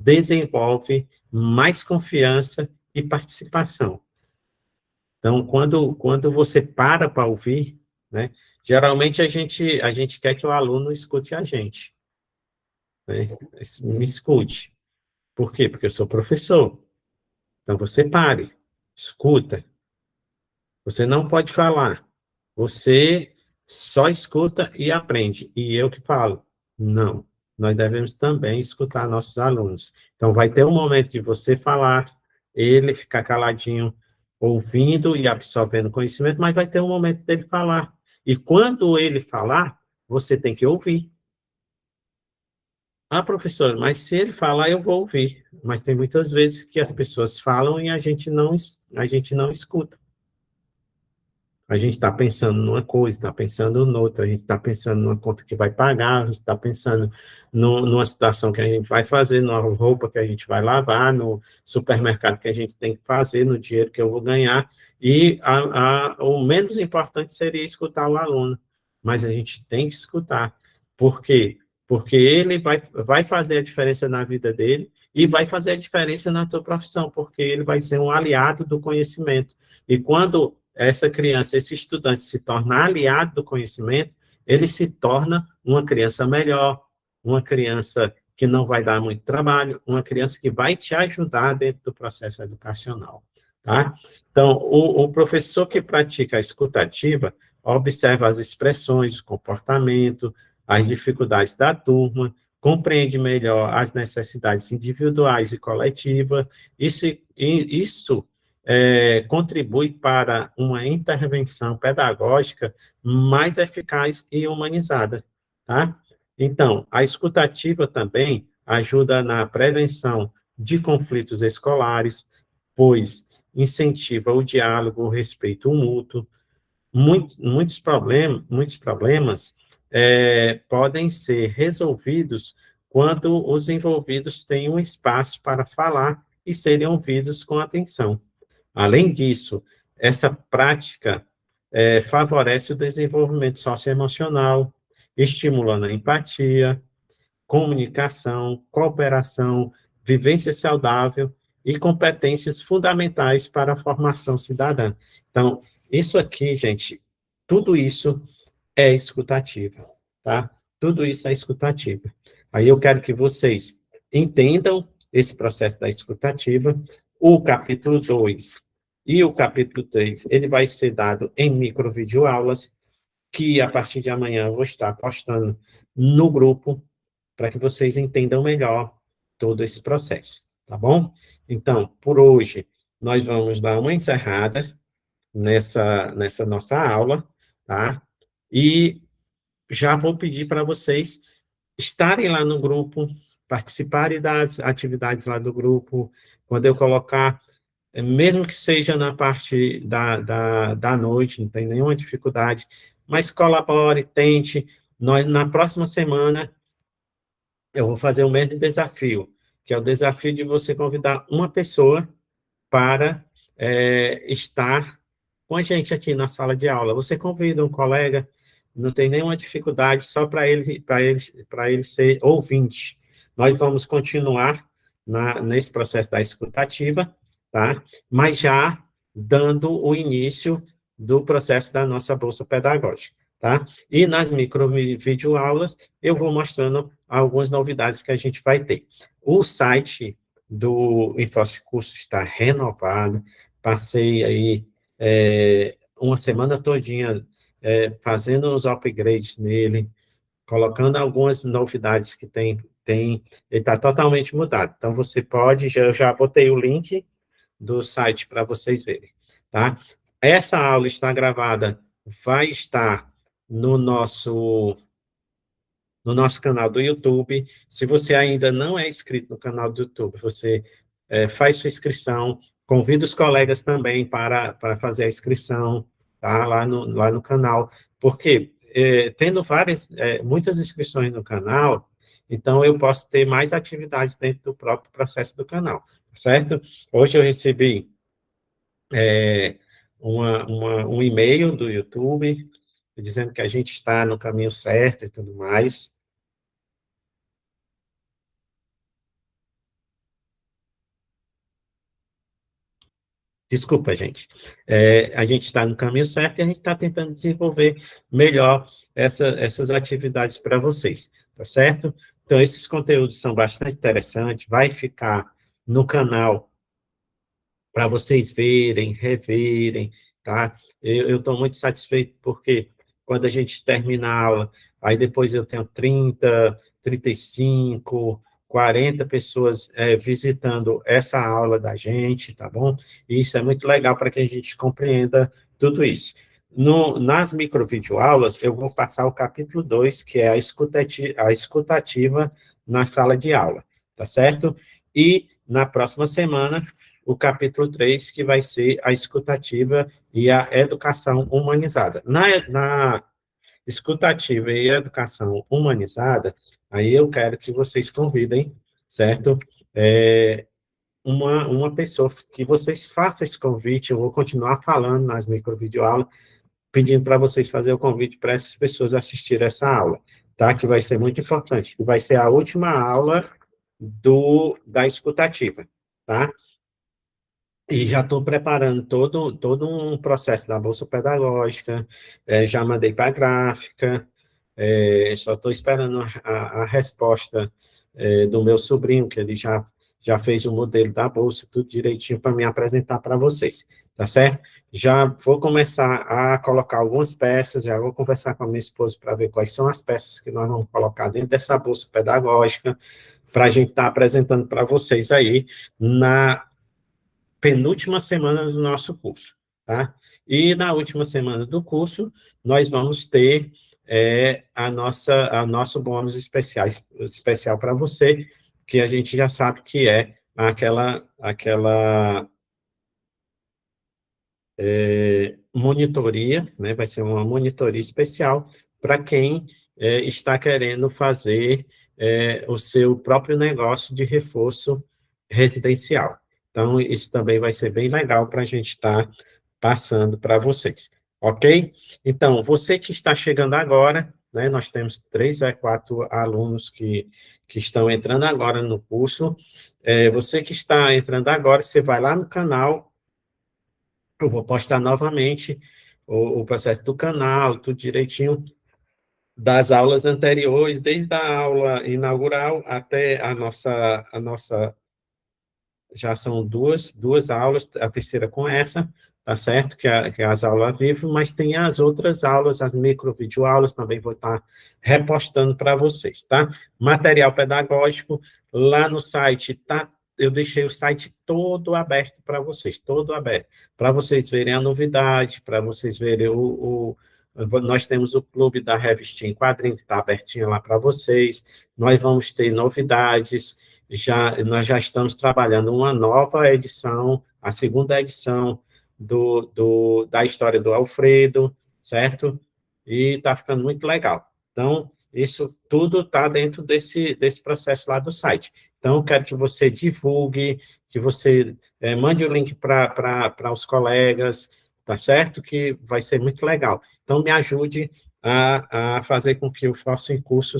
desenvolve mais confiança e participação. Então, quando você para ouvir, né, geralmente a gente quer que o aluno escute a gente, né? Me escute. Por quê? Porque eu sou professor. Então, você pare, escuta. Você não pode falar. Você só escuta e aprende. E eu que falo. Não. Nós devemos também escutar nossos alunos. Então, vai ter um momento de você falar, ele ficar caladinho, ouvindo e absorvendo conhecimento, mas vai ter um momento dele falar. E quando ele falar, você tem que ouvir. Ah, professor, mas se ele falar, eu vou ouvir. Mas tem muitas vezes que as pessoas falam e a gente não escuta. A gente está pensando numa coisa, está pensando noutra, a gente está pensando numa conta que vai pagar, a gente está pensando numa situação que a gente vai fazer, numa roupa que a gente vai lavar, no supermercado que a gente tem que fazer, no dinheiro que eu vou ganhar. E o menos importante seria escutar o aluno, mas a gente tem que escutar. Por quê? Porque ele vai fazer a diferença na vida dele e vai fazer a diferença na tua profissão, porque ele vai ser um aliado do conhecimento. E quando essa criança, esse estudante se torna aliado do conhecimento, ele se torna uma criança melhor, uma criança que não vai dar muito trabalho, uma criança que vai te ajudar dentro do processo educacional, tá? Então, o professor que pratica a escutativa observa as expressões, o comportamento, as dificuldades da turma, compreende melhor as necessidades individuais e coletivas, isso contribui para uma intervenção pedagógica mais eficaz e humanizada, tá? Então, a escutativa também ajuda na prevenção de conflitos escolares, pois incentiva o diálogo, o respeito mútuo. Muitos problemas podem ser resolvidos quando os envolvidos têm um espaço para falar e serem ouvidos com atenção. Além disso, essa prática favorece o desenvolvimento socioemocional, estimulando a empatia, comunicação, cooperação, vivência saudável e competências fundamentais para a formação cidadã. Então, isso aqui, gente, tudo isso é escutativa, tá? Tudo isso é escutativa. Aí eu quero que vocês entendam esse processo da escutativa. O capítulo 2 e o capítulo 3, ele vai ser dado em microvideoaulas, que a partir de amanhã eu vou estar postando no grupo, para que vocês entendam melhor todo esse processo, tá bom? Então, por hoje, nós vamos dar uma encerrada nessa nossa aula, tá? E já vou pedir para vocês estarem lá no grupo, participarem das atividades lá do grupo, quando eu colocar, mesmo que seja na parte da noite, não tem nenhuma dificuldade, mas colabore, tente. Nós, na próxima semana, eu vou fazer o mesmo desafio, que é o desafio de você convidar uma pessoa para estar com a gente aqui na sala de aula. Você convida um colega, não tem nenhuma dificuldade, só para ele ser ouvinte. Nós vamos continuar nesse processo da escutativa, tá? Mas já dando o início do processo da nossa bolsa pedagógica, tá? E nas microvideoaulas, eu vou mostrando algumas novidades que a gente vai ter. O site do InfoCurso está renovado, passei aí uma semana todinha fazendo os upgrades nele, colocando algumas novidades que ele está totalmente mudado. Então, você pode, eu já botei o link do site para vocês verem, tá? Essa aula está gravada, vai estar no nosso canal do YouTube. Se você ainda não é inscrito no canal do YouTube, você faz sua inscrição, convida os colegas também para fazer a inscrição, tá? Lá no canal, porque tendo muitas inscrições no canal, então eu posso ter mais atividades dentro do próprio processo do canal, certo? Hoje eu recebi um e-mail do YouTube dizendo que a gente está no caminho certo e tudo mais. Desculpa, gente. A gente está no caminho certo e a gente está tentando desenvolver melhor essas atividades para vocês, tá certo? Então, esses conteúdos são bastante interessantes, vai ficar no canal para vocês verem, reverem, tá? Eu estou muito satisfeito porque quando a gente termina a aula, aí depois eu tenho 30, 35, 40 pessoas visitando essa aula da gente, tá bom? E isso é muito legal para que a gente compreenda tudo isso. Nas microvideoaulas, eu vou passar o capítulo 2, que é a escutativa na sala de aula, tá certo? E na próxima semana, o capítulo 3, que vai ser a escutativa e a educação humanizada. Na escutativa e educação humanizada, aí eu quero que vocês convidem, certo? Uma pessoa que vocês façam esse convite, eu vou continuar falando nas microvideoaulas, pedindo para vocês fazerem o convite para essas pessoas assistirem essa aula, tá? Que vai ser muito importante, que vai ser a última aula da escutativa, tá? E já estou preparando todo um processo da Bolsa Pedagógica, já mandei para a gráfica, só estou esperando a resposta do meu sobrinho, que ele já fez o modelo da Bolsa, tudo direitinho para me apresentar para vocês, tá certo? Já vou começar a colocar algumas peças, já vou conversar com a minha esposa para ver quais são as peças que nós vamos colocar dentro dessa Bolsa Pedagógica, para a gente estar apresentando para vocês aí na penúltima semana do nosso curso, tá? E na última semana do curso, nós vamos ter a nosso bônus especial para você, que a gente já sabe que é aquela monitoria, né? Vai ser uma monitoria especial para quem está querendo fazer o seu próprio negócio de reforço residencial. Então, isso também vai ser bem legal para a gente estar passando para vocês, ok? Então, você que está chegando agora, né? Nós temos 3 ou 4 alunos que estão entrando agora no curso. Você que está entrando agora, você vai lá no canal. Eu vou postar novamente o processo do canal, tudo direitinho, das aulas anteriores, desde a aula inaugural até a nossa já são duas aulas, a terceira com essa, tá certo? Que é as aulas ao vivo, mas tem as outras aulas, as microvideoaulas, também vou estar repostando para vocês, tá? Material pedagógico, lá no site, tá? Eu deixei o site todo aberto para vocês, todo aberto, para vocês verem a novidade, para vocês verem nós temos o clube da revistinha em quadrinho, que está abertinho lá para vocês, nós vamos ter novidades, nós já estamos trabalhando uma nova edição, a segunda edição da história do Alfredo, certo? E está ficando muito legal. Então, isso tudo está dentro desse processo lá do site. Então, eu quero que você divulgue, que você mande o link para os colegas, tá certo? Que vai ser muito legal. Então, me ajude a fazer com que o Enfoce Curso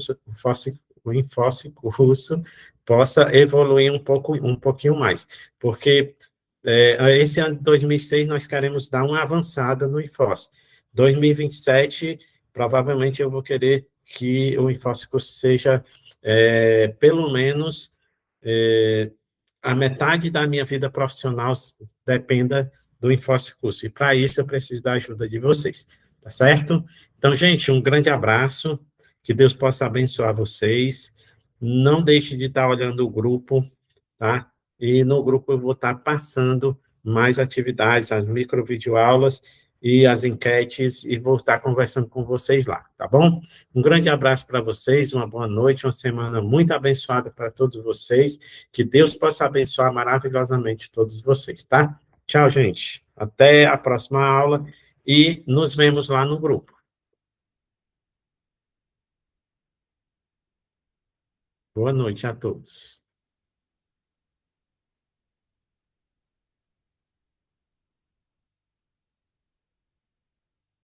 possa evoluir um pouquinho mais, porque esse ano de 2006 nós queremos dar uma avançada no Enfoce. 2027, provavelmente eu vou querer que o Enfoce Curso seja, pelo menos, a metade da minha vida profissional dependa do Enfoce Curso, e para isso eu preciso da ajuda de vocês, tá certo? Então, gente, um grande abraço, que Deus possa abençoar vocês, não deixe de estar olhando o grupo, tá? E no grupo eu vou estar passando mais atividades, as microvideoaulas e as enquetes, e vou estar conversando com vocês lá, tá bom? Um grande abraço para vocês, uma boa noite, uma semana muito abençoada para todos vocês, que Deus possa abençoar maravilhosamente todos vocês, tá? Tchau, gente. Até a próxima aula e nos vemos lá no grupo. Boa noite a todos.